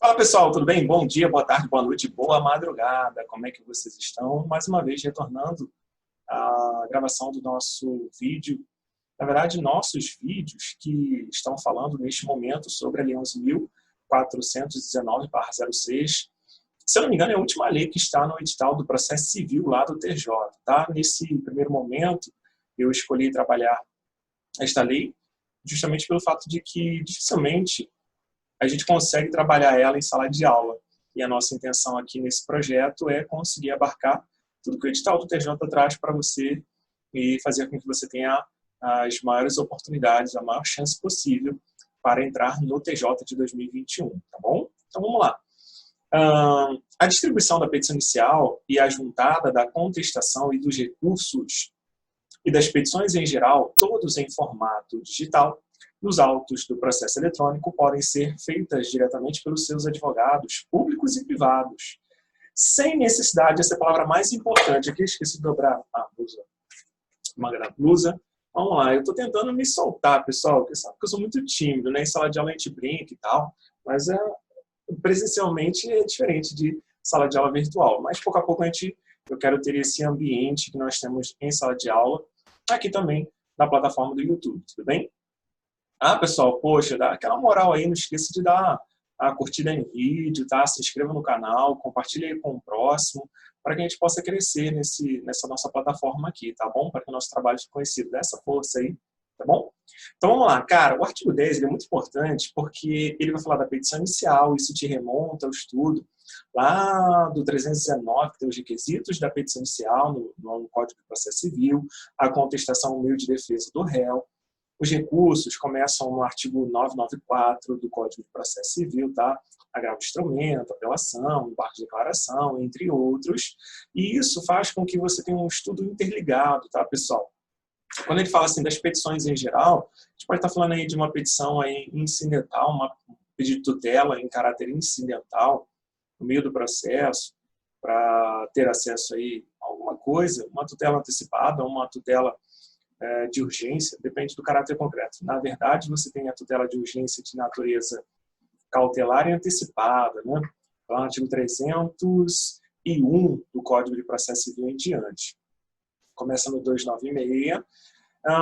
Fala pessoal, tudo bem? Bom dia, boa tarde, boa noite, boa madrugada. Como é que vocês estão? Mais uma vez retornando à gravação do nosso vídeo. Na verdade, nossos vídeos que estão falando neste momento sobre a Lei 11.419/06. Se eu não me engano, é a última lei que está no edital do processo civil lá do TJ. Tá? Nesse primeiro momento, eu escolhi trabalhar esta lei justamente pelo fato de que dificilmente a gente consegue trabalhar ela em sala de aula. E a nossa intenção aqui nesse projeto é conseguir abarcar tudo que o edital do TJ traz para você e fazer com que você tenha as maiores oportunidades, a maior chance possível para entrar no TJ de 2021, tá bom? Então vamos lá. A distribuição da petição inicial e a juntada da contestação e dos recursos e das petições em geral, todos em formato digital, nos autos do processo eletrônico podem ser feitas diretamente pelos seus advogados, públicos e privados, sem necessidade, essa é a palavra mais importante, aqui esqueci de dobrar a blusa, manga da blusa. Vamos lá, eu estou tentando me soltar, pessoal, porque sabe que eu sou muito tímido, né? Em sala de aula a gente brinca e tal, mas presencialmente é diferente de sala de aula virtual, mas pouco a pouco eu quero ter esse ambiente que nós temos em sala de aula, aqui também na plataforma do YouTube, tudo bem? Pessoal, poxa, dá aquela moral aí, não esqueça de dar a curtida em vídeo, tá? Se inscreva no canal, compartilhe aí com o próximo, para que a gente possa crescer nessa nossa plataforma aqui, tá bom? Para que o nosso trabalho seja conhecido. Dá essa força aí, tá bom? Então vamos lá, cara, o artigo 10 ele é muito importante porque ele vai falar da petição inicial, isso te remonta ao estudo lá do 319, que tem os requisitos da petição inicial no Código de Processo Civil, a contestação humilde de defesa do réu. Os recursos começam no artigo 994 do Código de Processo Civil, tá? Agravo de instrumento, apelação, embargo de declaração, entre outros. E isso faz com que você tenha um estudo interligado, tá, pessoal? Quando ele fala assim das petições em geral, a gente pode estar falando aí de uma petição aí incidental, um pedido de tutela em caráter incidental, no meio do processo, para ter acesso aí a alguma coisa, uma tutela antecipada, uma tutela de urgência, depende do caráter concreto. Na verdade, você tem a tutela de urgência de natureza cautelar e antecipada, né? Então, artigo 301 do Código de Processo Civil em diante. Começa no 296.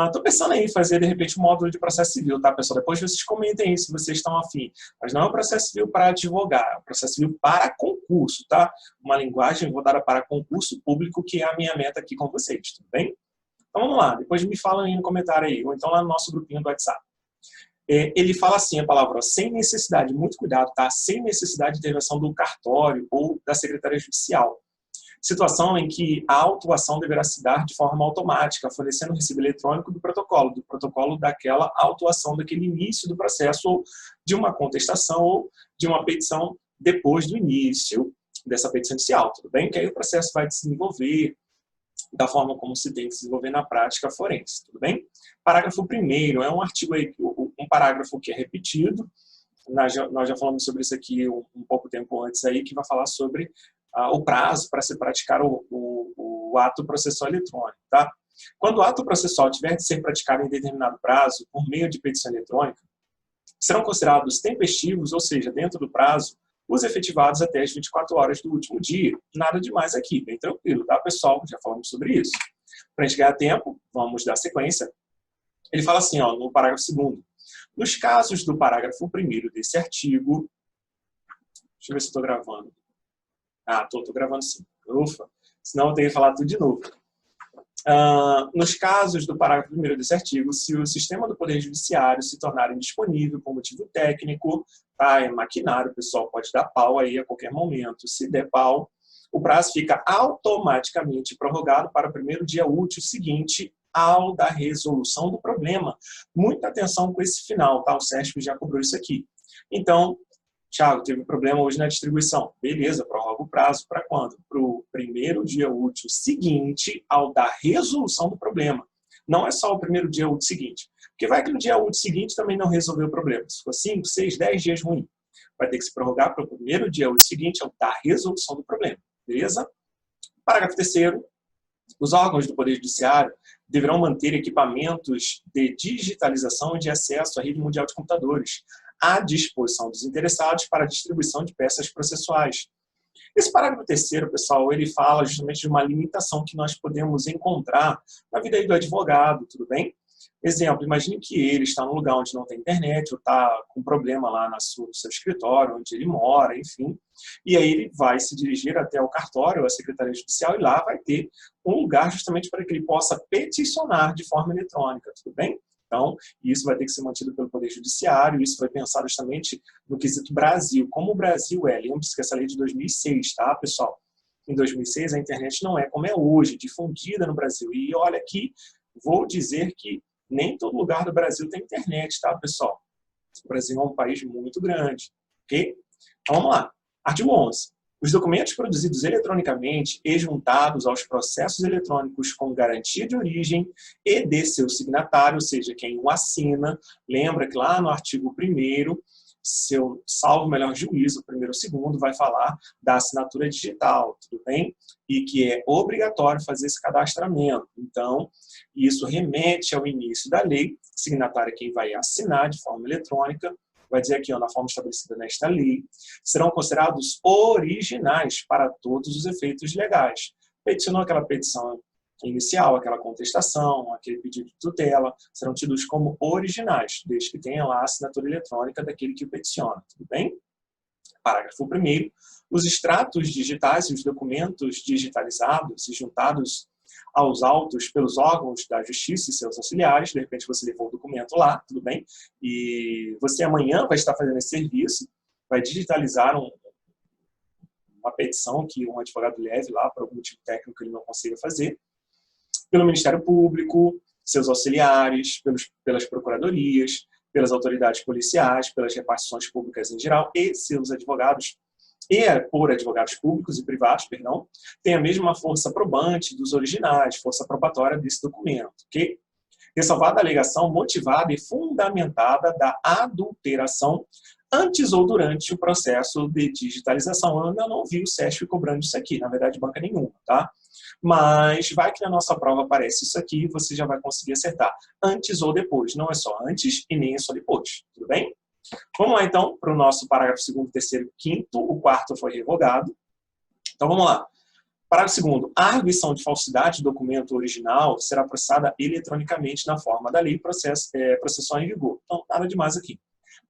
Estou pensando em fazer, de repente, um módulo de processo civil, tá, pessoal? Depois vocês comentem aí se vocês estão afim. Mas não é um processo civil para advogar, é um processo civil para concurso, tá? Uma linguagem voltada para concurso público, que é a minha meta aqui com vocês, tudo bem? Então vamos lá, depois me falam aí no comentário aí, ou então lá no nosso grupinho do WhatsApp. Ele fala assim, a palavra, sem necessidade, muito cuidado, tá? Sem necessidade de intervenção do cartório ou da Secretaria Judicial. Situação em que a autuação deverá se dar de forma automática, fornecendo o recibo eletrônico do protocolo daquela autuação, daquele início do processo, ou de uma contestação, ou de uma petição depois do início dessa petição inicial, tudo bem? Que aí o processo vai se desenvolver da forma como se tem que se desenvolver na prática forense, tudo bem? Parágrafo 1º, é um artigo aí, um parágrafo que é repetido, nós já falamos sobre isso aqui um pouco tempo antes aí, que vai falar sobre o prazo para se praticar o ato processual eletrônico, tá? Quando o ato processual tiver de ser praticado em determinado prazo, por meio de petição eletrônica, serão considerados tempestivos, ou seja, dentro do prazo, os efetivados até as 24 horas do último dia. Nada demais aqui, bem tranquilo, tá, pessoal? Já falamos sobre isso. Para a gente ganhar tempo, vamos dar sequência. Ele fala assim, ó, no parágrafo 2º. Nos casos do parágrafo 1º desse artigo... Deixa eu ver se estou gravando. Estou gravando sim. Ufa, senão eu tenho que falar tudo de novo. Nos casos do parágrafo 1º desse artigo, se o sistema do Poder Judiciário se tornar indisponível por motivo técnico, tá, é maquinário, o pessoal pode dar pau aí a qualquer momento. Se der pau, o prazo fica automaticamente prorrogado para o primeiro dia útil seguinte ao da resolução do problema. Muita atenção com esse final, tá? O SESP já cobrou isso aqui. Então, Thiago, teve problema hoje na distribuição. Beleza, prorroga o prazo para quando? Para o primeiro dia útil seguinte ao da resolução do problema. Não é só o primeiro dia útil seguinte. Porque vai que no dia útil seguinte também não resolveu o problema. Se for 5, 6, 10 dias ruim, vai ter que se prorrogar para o primeiro dia útil seguinte ao da resolução do problema. Beleza? Parágrafo 3º. Os órgãos do Poder Judiciário deverão manter equipamentos de digitalização e de acesso à rede mundial de computadores, à disposição dos interessados para a distribuição de peças processuais. Esse parágrafo terceiro, pessoal, ele fala justamente de uma limitação que nós podemos encontrar na vida aí do advogado, tudo bem? Exemplo, imagine que ele está num lugar onde não tem internet, ou está com problema lá no seu escritório, onde ele mora, enfim. E aí ele vai se dirigir até o cartório, a Secretaria Judicial, e lá vai ter um lugar justamente para que ele possa peticionar de forma eletrônica, tudo bem? Então, isso vai ter que ser mantido pelo Poder Judiciário, isso foi pensado justamente no quesito Brasil. Como o Brasil é, lembre-se que essa lei é de 2006, tá, pessoal? Em 2006, a internet não é como é hoje, difundida no Brasil. E olha aqui, vou dizer que nem todo lugar do Brasil tem internet, tá, pessoal? O Brasil é um país muito grande, ok? Então, vamos lá. Artigo 11. Os documentos produzidos eletronicamente e juntados aos processos eletrônicos com garantia de origem e de seu signatário, ou seja, quem o assina, lembra que lá no artigo 1º, seu salvo melhor juízo, o 1º e o 2º, vai falar da assinatura digital, tudo bem? E que é obrigatório fazer esse cadastramento. Então, isso remete ao início da lei, signatário é quem vai assinar de forma eletrônica, vai dizer aqui, ó, na forma estabelecida nesta lei, serão considerados originais para todos os efeitos legais. Peticionou aquela petição inicial, aquela contestação, aquele pedido de tutela, serão tidos como originais, desde que tenha lá a assinatura eletrônica daquele que o peticiona, tudo bem? Parágrafo 1º. Os extratos digitais e os documentos digitalizados e juntados aos autos pelos órgãos da justiça e seus auxiliares, de repente você levou o documento lá, tudo bem? E você amanhã vai estar fazendo esse serviço, vai digitalizar uma petição que um advogado leve lá, por algum motivo técnico que ele não consiga fazer, pelo Ministério Público, seus auxiliares, pelas procuradorias, pelas autoridades policiais, pelas repartições públicas em geral e seus advogados, e por advogados públicos e privados, perdão, tem a mesma força probante dos originais, força probatória desse documento, ok? Ressalvada a alegação motivada e fundamentada da adulteração antes ou durante o processo de digitalização. Eu ainda não vi o SESC cobrando isso aqui, na verdade, banca nenhuma, tá? Mas vai que na nossa prova aparece isso aqui e você já vai conseguir acertar. Antes ou depois, não é só antes e nem é só depois, tudo bem? Vamos lá, então, para o nosso parágrafo 2º, 3º e 5º. O 4º foi revogado. Então, vamos lá. Parágrafo 2º. A arguição de falsidade do documento original será processada eletronicamente na forma da lei processual em vigor. Então, nada demais aqui.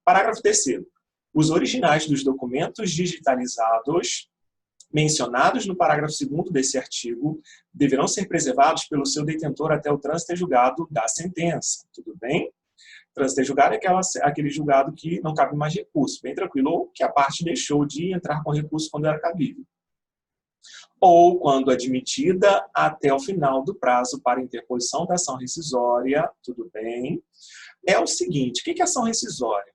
Parágrafo 3º. Os originais dos documentos digitalizados mencionados no parágrafo 2º desse artigo deverão ser preservados pelo seu detentor até o trânsito em julgado da sentença. Tudo bem? Trânsito em julgado é aquele julgado que não cabe mais recurso, bem tranquilo, ou que a parte deixou de entrar com recurso quando era cabível. Ou quando admitida até o final do prazo para interposição da ação rescisória, tudo bem? É o seguinte, o que é ação rescisória?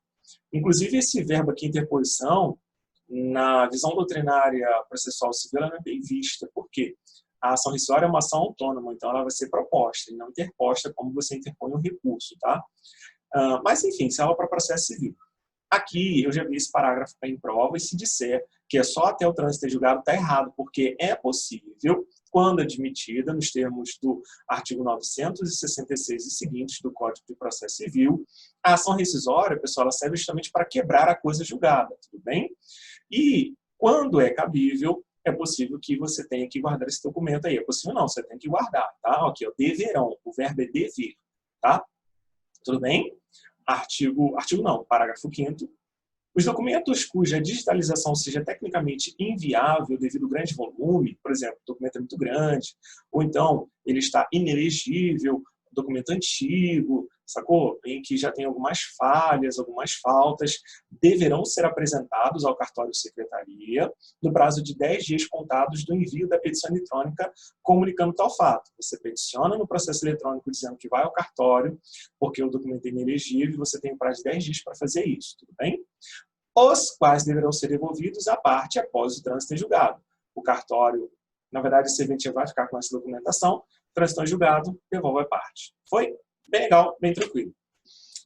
Inclusive, esse verbo aqui, interposição, na visão doutrinária processual civil, ela não é bem vista. Por quê? A ação rescisória é uma ação autônoma, então ela vai ser proposta e não interposta como você interpõe um recurso, tá? Mas, enfim, isso é aula para processo civil. Aqui, eu já vi esse parágrafo em prova e se disser que é só até o trânsito em julgado, está errado, porque é possível, quando admitida, nos termos do artigo 966 e seguintes do Código de Processo Civil, a ação rescisória, pessoal, ela serve justamente para quebrar a coisa julgada, tudo bem? E, quando é cabível, é possível que você tenha que guardar esse documento aí. É possível não, você tem que guardar, tá? Aqui, ó, deverão, o verbo é dever, tá? Tudo bem? Parágrafo 5º. Os documentos cuja digitalização seja tecnicamente inviável devido ao grande volume, por exemplo, o documento é muito grande, ou então ele está inelegível, documento antigo, sacou? Em que já tem algumas falhas, algumas faltas, deverão ser apresentados ao cartório secretaria no prazo de 10 dias contados do envio da petição eletrônica comunicando tal fato. Você peticiona no processo eletrônico dizendo que vai ao cartório, porque o documento é inelegível, você tem um prazo de 10 dias para fazer isso, tudo bem? Os quais deverão ser devolvidos à parte após o trânsito em julgado. O cartório, na verdade, esse evento vai ficar com essa documentação, trânsito em julgado, devolve a parte. Foi? Bem legal, bem tranquilo.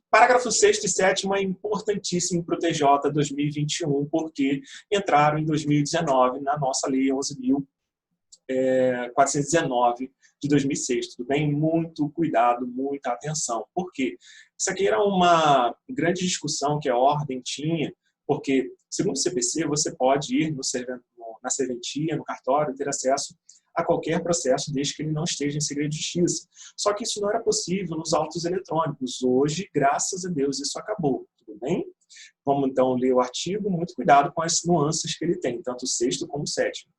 Parágrafo 6º e 7º é importantíssimo para o TJ 2021, porque entraram em 2019 na nossa lei 11.419, de 2006, tudo bem? Muito cuidado, muita atenção. Por quê? Isso aqui era uma grande discussão que a ordem tinha, porque, segundo o CPC, você pode ir na serventia, no cartório, ter acesso a qualquer processo, desde que ele não esteja em segredo de justiça. Só que isso não era possível nos autos eletrônicos. Hoje, graças a Deus, isso acabou. Tudo bem? Vamos, então, ler o artigo. Muito cuidado com as nuances que ele tem, tanto o sexto como o sétimo.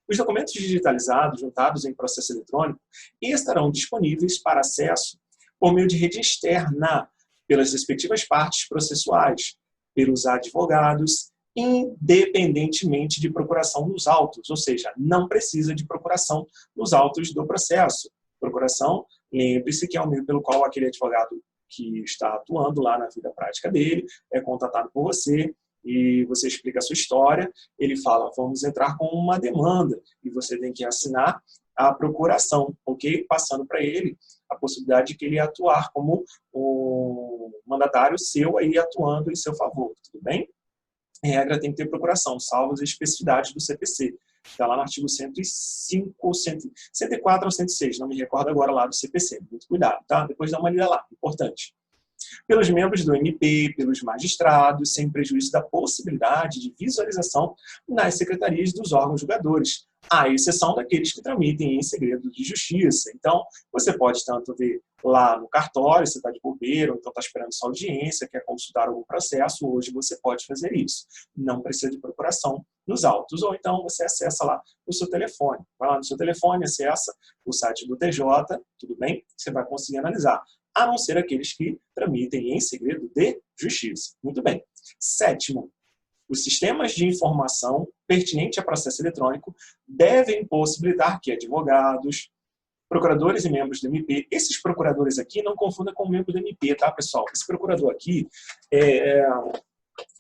Os documentos digitalizados, juntados em processo eletrônico, estarão disponíveis para acesso por meio de rede externa, pelas respectivas partes processuais, pelos advogados, independentemente de procuração nos autos, ou seja, não precisa de procuração nos autos do processo. Procuração, lembre-se que é o meio pelo qual aquele advogado que está atuando lá na vida prática dele é contatado por você e você explica a sua história, ele fala, vamos entrar com uma demanda e você tem que assinar a procuração, ok? Passando para ele a possibilidade de que ele atuar como um mandatário seu aí atuando em seu favor, tudo bem? Em regra, tem que ter procuração, salvo as especificidades do CPC. Está lá no artigo 105, 104 ou 106, não me recordo agora lá do CPC. Muito cuidado, tá? Depois dá uma lida lá, importante. Pelos membros do MP, pelos magistrados, sem prejuízo da possibilidade de visualização nas secretarias dos órgãos julgadores, à exceção daqueles que tramitem em segredo de justiça. Então, você pode tanto ver lá no cartório, você está de bobeira, ou então está esperando sua audiência, quer consultar algum processo, hoje você pode fazer isso. Não precisa de procuração nos autos, ou então você acessa lá no seu telefone. Vai lá no seu telefone, acessa o site do TJ, tudo bem? Você vai conseguir analisar, a não ser aqueles que tramitem em segredo de justiça. Muito bem. Sétimo, os sistemas de informação pertinente a processo eletrônico devem possibilitar que advogados, procuradores e membros do MP, esses procuradores aqui, não confunda com membro do MP, tá, pessoal? Esse procurador aqui,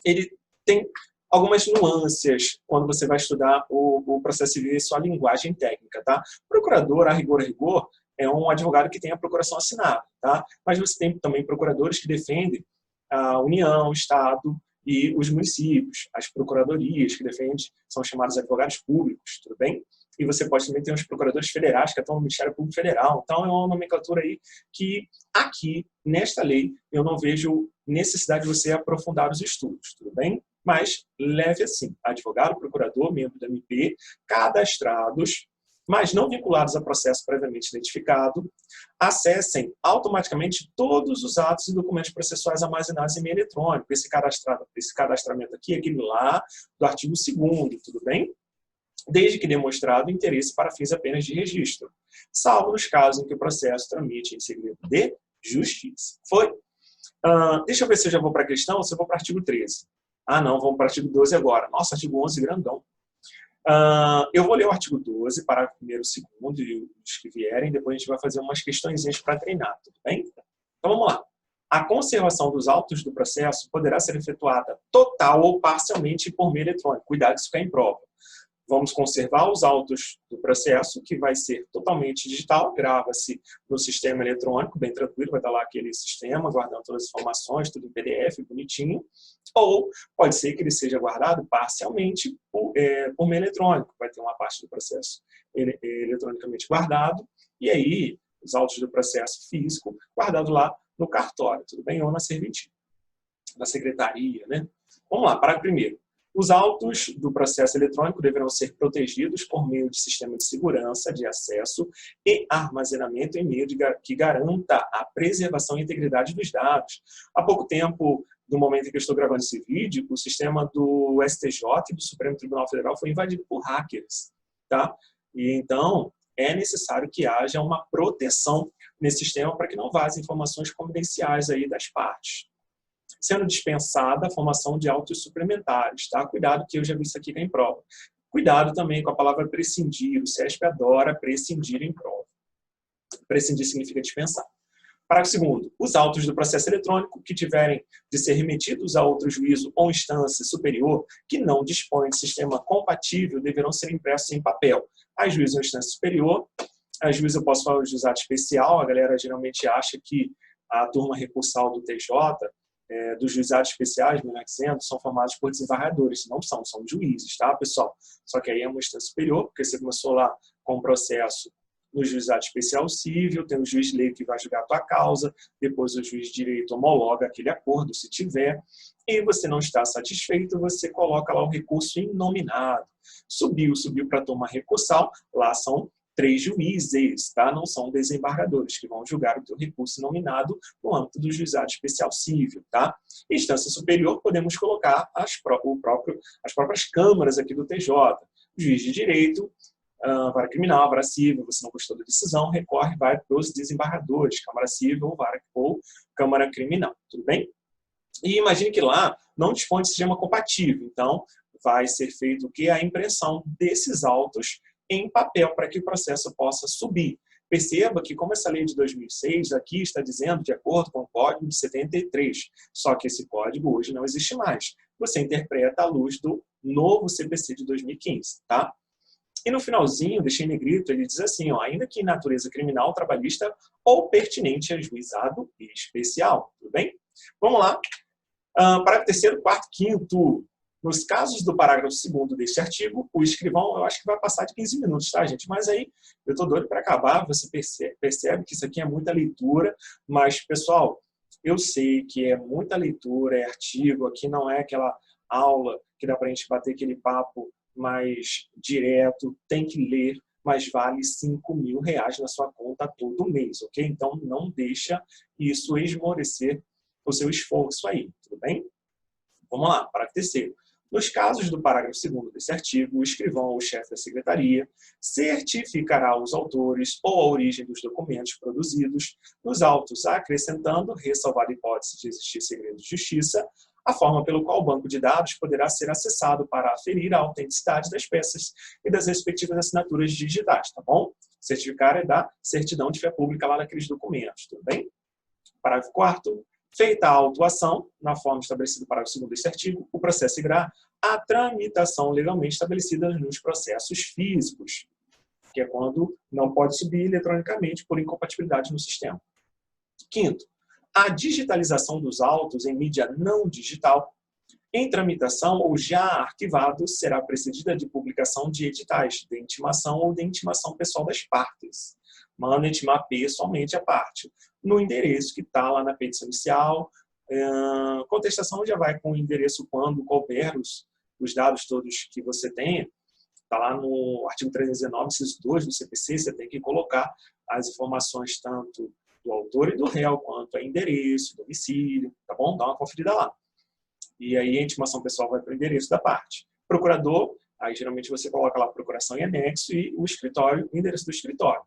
ele tem algumas nuances quando você vai estudar o processo civil e sua linguagem técnica, tá? Procurador, a rigor, é um advogado que tem a procuração assinada, tá? Mas você tem também procuradores que defendem a União, o Estado e os municípios. As procuradorias que defendem são chamados advogados públicos, tudo bem? E você pode também ter os procuradores federais que atuam no Ministério Público Federal. Então, é uma nomenclatura aí que, aqui, nesta lei, eu não vejo necessidade de você aprofundar os estudos, tudo bem? Mas leve assim, advogado, procurador, membro do MP, cadastrados, mas não vinculados a processo previamente identificado, acessem automaticamente todos os atos e documentos processuais armazenados em meio eletrônico. Esse cadastramento aqui é aquele lá do artigo 2º, tudo bem? Desde que demonstrado interesse para fins apenas de registro, salvo nos casos em que o processo tramite em segredo de justiça. Foi? Deixa eu ver se eu já vou para a questão ou se eu vou para o artigo 13. Ah, não, vamos para o artigo 12 agora. Nossa, artigo 11, grandão. Eu vou ler o artigo 12, parágrafo 1º, 2º e os que vierem, depois a gente vai fazer umas questõezinhas para treinar, tudo bem? Então vamos lá. A conservação dos autos do processo poderá ser efetuada total ou parcialmente por meio eletrônico. Cuidado que isso cai em prova. Vamos conservar os autos do processo, que vai ser totalmente digital, grava-se no sistema eletrônico, bem tranquilo, vai estar lá aquele sistema, guardando todas as informações, tudo em PDF, bonitinho. Ou pode ser que ele seja guardado parcialmente por meio eletrônico, vai ter uma parte do processo eletronicamente guardado, e aí os autos do processo físico guardado lá no cartório, tudo bem? Ou na serventia, na secretaria, né? Vamos lá, parágrafo 1º. Os autos do processo eletrônico deverão ser protegidos por meio de sistema de segurança, de acesso e armazenamento em meio que garanta a preservação e integridade dos dados. Há pouco tempo, no momento em que eu estou gravando esse vídeo, o sistema do STJ e do Supremo Tribunal Federal foi invadido por hackers, tá? E então, é necessário que haja uma proteção nesse sistema para que não vazem informações confidenciais aí das partes. Sendo dispensada a formação de autos suplementares, tá? Cuidado que eu já vi isso aqui em prova. Cuidado também com a palavra prescindir. O CESP adora prescindir em prova. Prescindir significa dispensar. Parágrafo 2º. Os autos do processo eletrônico que tiverem de ser remetidos a outro juízo ou instância superior que não dispõe de sistema compatível deverão ser impressos em papel. A juízo ou instância superior, a juízo eu posso falar de juizado especial, a galera geralmente acha que a turma recursal do TJ, dos juizados especiais, melhor dizendo, são formados por desembargadores. Não são, são juízes, tá, pessoal? Só que aí é uma instância superior, porque você começou lá com um processo no juizado especial civil, tem o juiz de leito que vai julgar a tua causa, depois o juiz de direito homologa aquele acordo, se tiver, e você não está satisfeito, você coloca lá o recurso inominado. Subiu para a turma recursal, lá são 3 juízes, tá? Não são desembargadores que vão julgar o teu recurso nominado no âmbito do juizado especial civil, tá? Instância superior, podemos colocar as próprias câmaras aqui do TJ. Juiz de direito, vara criminal, vara civil, você não gostou da decisão, recorre, vai para os desembargadores, Câmara Civil ou Câmara Criminal, tudo bem? E imagine que lá não dispõe de sistema compatível, então vai ser feito o que? A impressão desses autos em papel para que o processo possa subir. Perceba que, como essa lei de 2006 aqui está dizendo de acordo com o Código de 73, só que esse código hoje não existe mais. Você interpreta à luz do novo CPC de 2015, tá? E no finalzinho, deixei em negrito, ele diz assim, ó, ainda que em natureza criminal, trabalhista ou pertinente a juizado especial, tudo bem? Vamos lá. Parágrafo 3º, 4º, 5º. Nos casos do parágrafo 2º deste artigo, o escrivão, eu acho que vai passar de 15 minutos, tá, gente? Mas aí, eu tô doido para acabar, você percebe que isso aqui é muita leitura, mas, pessoal, eu sei que é muita leitura, é artigo, aqui não é aquela aula que dá para a gente bater aquele papo mais direto, tem que ler, mas vale R$5.000 na sua conta todo mês, ok? Então, não deixa isso esmorecer o seu esforço aí, tudo bem? Vamos lá, parágrafo 3º. Nos casos do parágrafo 2º desse artigo, o escrivão ou chefe da secretaria certificará os autores ou a origem dos documentos produzidos nos autos, acrescentando, ressalvada a hipótese de existir segredo de justiça, a forma pelo qual o banco de dados poderá ser acessado para aferir a autenticidade das peças e das respectivas assinaturas digitais, tá bom? Certificar é da certidão de fé pública lá naqueles documentos, tudo bem? Parágrafo 4º. Feita a autuação, na forma estabelecida no parágrafo 2º deste artigo, o processo seguirá a tramitação legalmente estabelecida nos processos físicos, que é quando não pode subir eletronicamente por incompatibilidade no sistema. 5º, a digitalização dos autos em mídia não digital, em tramitação ou já arquivado, será precedida de publicação de editais de intimação ou de intimação pessoal das partes. Manda intimar pessoalmente a parte, no endereço que está lá na petição inicial. Contestação já vai com o endereço quando couber os dados todos que você tenha. Está lá no artigo 319, inciso 2 do CPC, você tem que colocar as informações tanto do autor e do réu, quanto a endereço, domicílio, tá bom? Dá uma conferida lá. E aí a intimação pessoal vai para o endereço da parte. Procurador, aí geralmente você coloca lá procuração em anexo e o escritório, o endereço do escritório.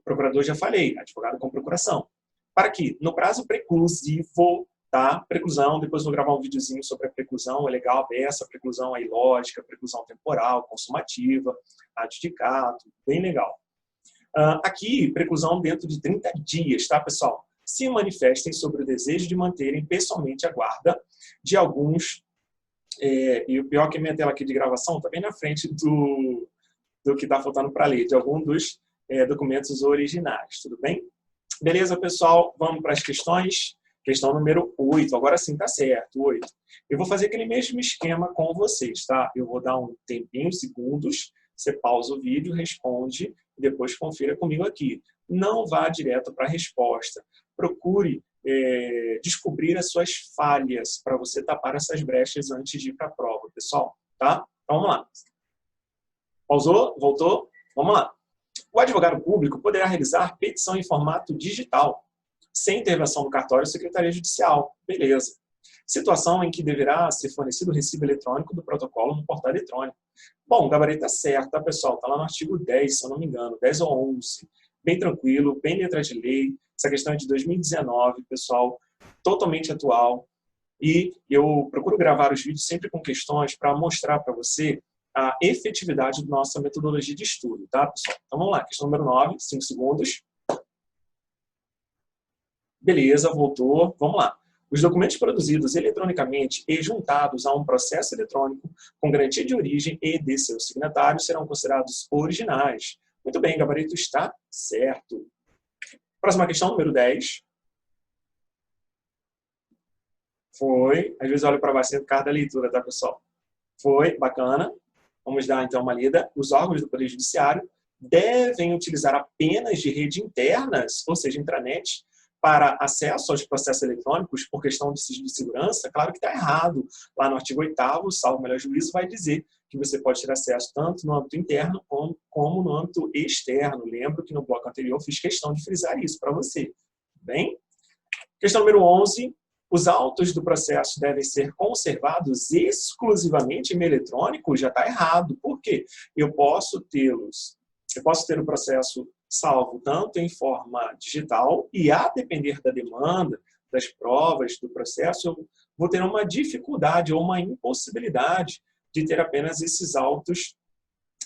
Procurador, já falei, advogado com procuração. Para que, no prazo preclusivo, tá? Preclusão, depois vou gravar um videozinho sobre a preclusão, é legal a beça, a preclusão é ilógica, preclusão temporal, consumativa, adjudicato, bem legal. Aqui, preclusão dentro de 30 dias, tá, pessoal? Se manifestem sobre o desejo de manterem pessoalmente a guarda de alguns, e o pior que a minha tela aqui de gravação está bem na frente do que está faltando para ler, de algum dos documentos originais, tudo bem? Beleza, pessoal? Vamos para as questões. Questão número 8. Agora sim, tá certo, 8. Eu vou fazer aquele mesmo esquema com vocês, tá? Eu vou dar um tempinho, segundos, você pausa o vídeo, responde e depois confira comigo aqui. Não vá direto para a resposta. Procure descobrir as suas falhas para você tapar essas brechas antes de ir para a prova, pessoal, tá? Então, vamos lá. Pausou? Voltou? Vamos lá. O advogado público poderá realizar petição em formato digital, sem intervenção do cartório ou secretaria judicial. Beleza. Situação em que deverá ser fornecido o recibo eletrônico do protocolo no portal eletrônico. Bom, o gabarito está certo, tá, pessoal? Está lá no artigo 10, se eu não me engano, 10 ou 11. Bem tranquilo, bem letra de lei. Essa questão é de 2019, pessoal, totalmente atual. E eu procuro gravar os vídeos sempre com questões para mostrar para você a efetividade da nossa metodologia de estudo, tá, pessoal? Então, vamos lá. Questão número 9, 5 segundos. Beleza, voltou. Vamos lá. Os documentos produzidos eletronicamente e juntados a um processo eletrônico com garantia de origem e de seus signatários serão considerados originais. Muito bem, gabarito está certo. Próxima questão, número 10. Foi. Às vezes eu olho para baixo por causa da leitura, tá, pessoal? Foi, bacana. Vamos dar, então, uma lida. Os órgãos do Poder Judiciário devem utilizar apenas de rede internas, ou seja, intranet, para acesso aos processos eletrônicos por questão de segurança, claro que está errado. Lá no artigo 8º, salvo o melhor juízo, vai dizer que você pode ter acesso tanto no âmbito interno como no âmbito externo. Lembro que no bloco anterior eu fiz questão de frisar isso para você. Bem? Questão número 11. Os autos do processo devem ser conservados exclusivamente em meio eletrônico? Já está errado. Por quê? Eu posso ter o processo salvo tanto em forma digital e, a depender da demanda, das provas do processo, eu vou ter uma dificuldade ou uma impossibilidade de ter apenas esses autos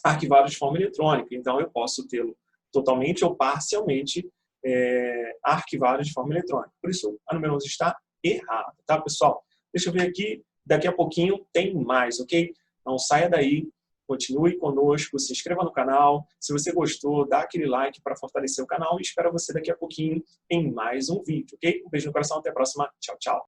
arquivados de forma eletrônica. Então, eu posso tê-lo totalmente ou parcialmente arquivado de forma eletrônica. Por isso, a número 11 está errada, tá, pessoal? Deixa eu ver aqui, daqui a pouquinho tem mais, ok? Não saia daí, continue conosco, se inscreva no canal. Se você gostou, dá aquele like para fortalecer o canal e espero você daqui a pouquinho em mais um vídeo, ok? Um beijo no coração, até a próxima. Tchau, tchau.